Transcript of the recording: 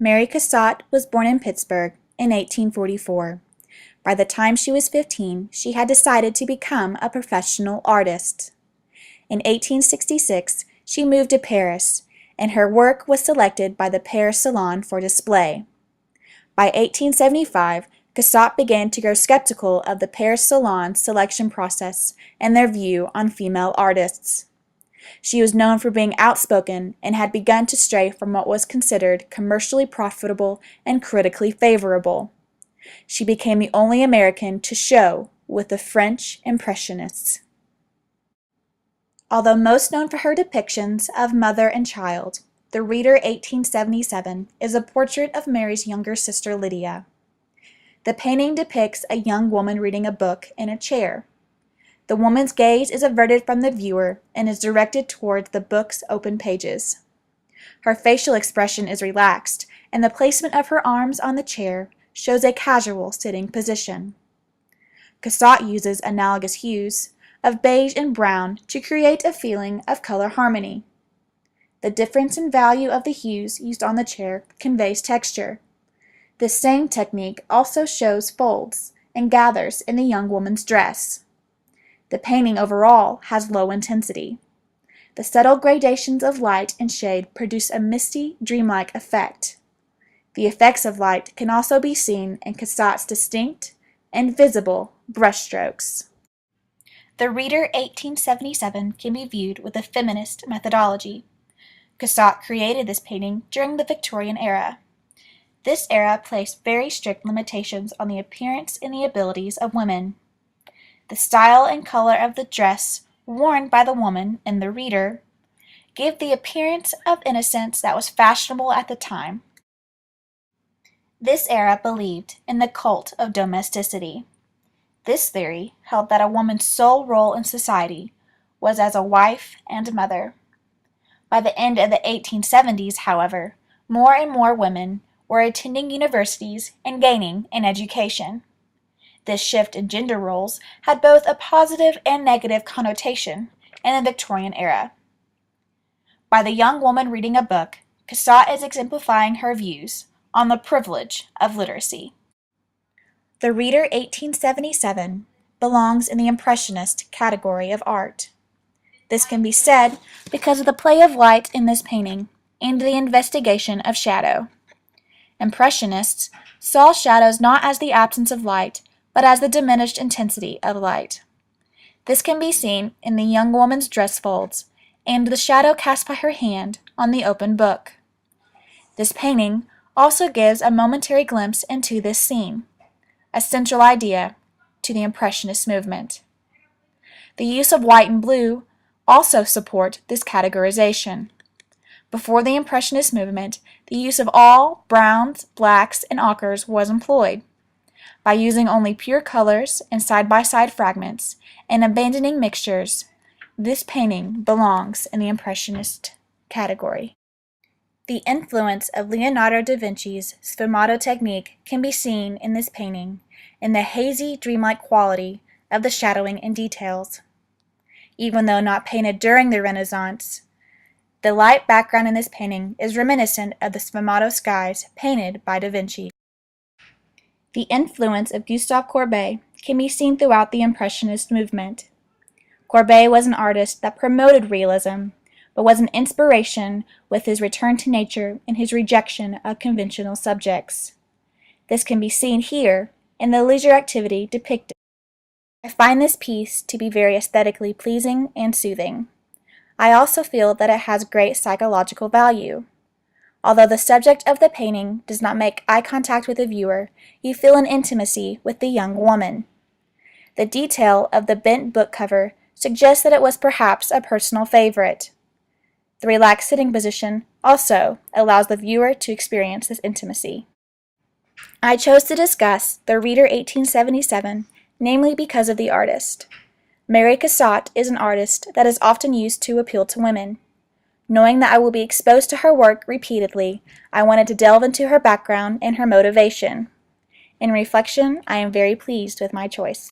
Mary Cassatt was born in Pittsburgh in 1844. By the time she was 15, she had decided to become a professional artist. In 1866, she moved to Paris, and her work was selected by the Paris Salon for display. By 1875, Cassatt began to grow skeptical of the Paris Salon selection process and their view on female artists. She was known for being outspoken and had begun to stray from what was considered commercially profitable and critically favorable. She became the only American to show with the French Impressionists. Although most known for her depictions of mother and child, The Reader 1877 is a portrait of Mary's younger sister Lydia. The painting depicts a young woman reading a book in a chair. The woman's gaze is averted from the viewer and is directed towards the book's open pages. Her facial expression is relaxed, and the placement of her arms on the chair shows a casual sitting position. Cassatt uses analogous hues of beige and brown to create a feeling of color harmony. The difference in value of the hues used on the chair conveys texture. This same technique also shows folds and gathers in the young woman's dress. The painting overall has low intensity. The subtle gradations of light and shade produce a misty, dreamlike effect. The effects of light can also be seen in Cassatt's distinct and visible brushstrokes. The Reader 1877 can be viewed with a feminist methodology. Cassatt created this painting during the Victorian era. This era placed very strict limitations on the appearance and the abilities of women. The style and color of the dress worn by the woman in The Reader gave the appearance of innocence that was fashionable at the time. This era believed in the cult of domesticity. This theory held that a woman's sole role in society was as a wife and mother. By the end of the 1870s, however, more and more women were attending universities and gaining an education. This shift in gender roles had both a positive and negative connotation in the Victorian era. By the young woman reading a book, Cassatt is exemplifying her views on the privilege of literacy. The Reader 1877 belongs in the Impressionist category of art. This can be said because of the play of light in this painting and the investigation of shadow. Impressionists saw shadows not as the absence of light, but as the diminished intensity of light. This can be seen in the young woman's dress folds and the shadow cast by her hand on the open book. This painting also gives a momentary glimpse into this scene, a central idea to the Impressionist movement. The use of white and blue also support this categorization. Before the Impressionist movement, the use of all browns, blacks, and ochres was employed. By using only pure colors and side-by-side fragments and abandoning mixtures, this painting belongs in the Impressionist category. The influence of Leonardo da Vinci's sfumato technique can be seen in this painting in the hazy, dreamlike quality of the shadowing and details. Even though not painted during the Renaissance, the light background in this painting is reminiscent of the sfumato skies painted by da Vinci. The influence of Gustave Courbet can be seen throughout the Impressionist movement. Courbet was an artist that promoted realism, but was an inspiration with his return to nature and his rejection of conventional subjects. This can be seen here in the leisure activity depicted. I find this piece to be very aesthetically pleasing and soothing. I also feel that it has great psychological value. Although the subject of the painting does not make eye contact with the viewer, you feel an intimacy with the young woman. The detail of the bent book cover suggests that it was perhaps a personal favorite. The relaxed sitting position also allows the viewer to experience this intimacy. I chose to discuss The Reader 1877, namely because of the artist. Mary Cassatt is an artist that is often used to appeal to women. Knowing that I will be exposed to her work repeatedly, I wanted to delve into her background and her motivation. In reflection, I am very pleased with my choice.